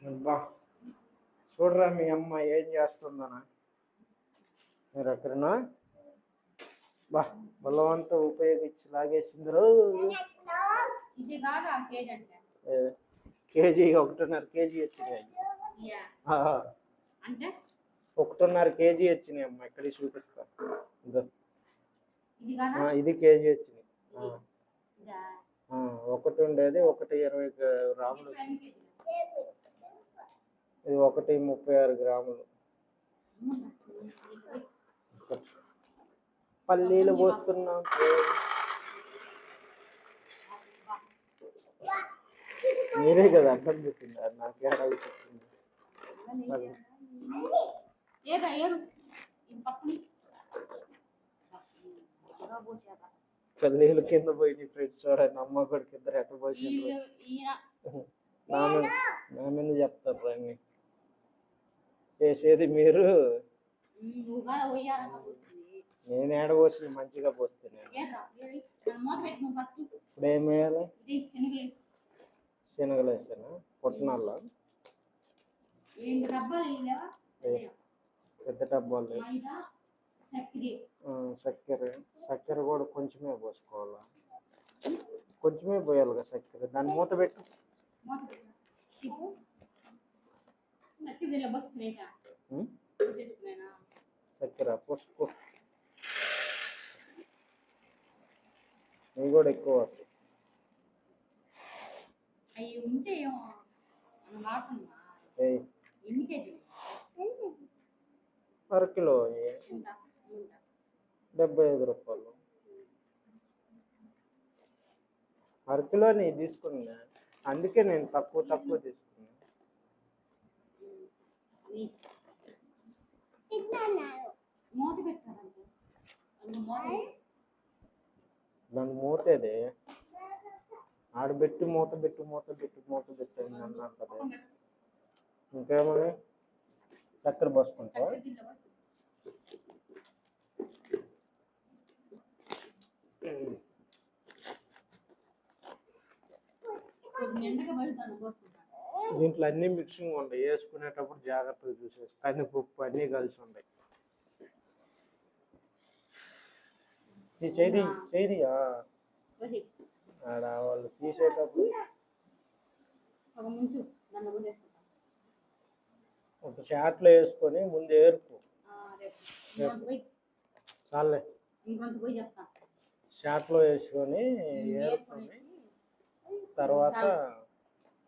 అబ్బా చూడరా మీ అమ్మ ఏం చేస్తుందనా మీరు ఎక్కడనా బా బలవంతా ఉపయోగించి లాగేసింది కేజీ 1.5 కేజీ వచ్చినాయి 1.5 కేజీ వచ్చినాయి అమ్మ ఎక్కడికి చూపిస్తా ఇది కేజీ వచ్చినాయి ఒకటి ఉండేది 1.20 గ్రాములు ఇది 1.36 గ్రాములు పల్లీలు పోస్తున్నాం మీరే కదా అర్థం చెప్పింది నాకు ఏడాది చెప్పింది పల్లీలు కింద పోయి ఫ్రెండ్స్ చూడండి అమ్మ కొడుకు ఇద్దరు ఎక్కడ పోసిండ్రు నా మీద చెప్తారు అన్ని చేసేది మీరు నేను ఏడ పోసిన మంచిగా పోస్తున్నాను ఇప్పుడు ఏం వేయాలి శనగలు వేసాను పొట్టనాళ్ళ పెద్ద డబ్బాలు చక్కెర కూడా కొంచెమే పోసుకోవాలా కొంచెమే పోయాలి కదా చక్కెర దాన్ని మూత పెట్టు చక్కెర పోసుకో ఇవి కూడా ఎక్కువ అరకిలో 75 రూపాయలు అరకిలో నీ తీసుకున్నా అందుకే నేను తక్కువ తీసుకున్నా దాని మూతేదే ఆడబెట్టి మూత పెట్టి అన్నాను కదా ఇంకేమని చక్కెర పోసుకుంటా దీంట్లో అన్ని మిక్సింగ్ ఉంటాయి వేసుకునేటప్పుడు జాగ్రత్తగా చూసేసి కందిపప్పు అన్నీ కలిసి ఉంటాయి చేదియా ఆడ వాళ్ళు తీసేటప్పుడు ఒక షాట్లో వేసుకొని ముందు ఏరుకు చాలే షాట్లో వేసుకొని ఏరుకొని తర్వాత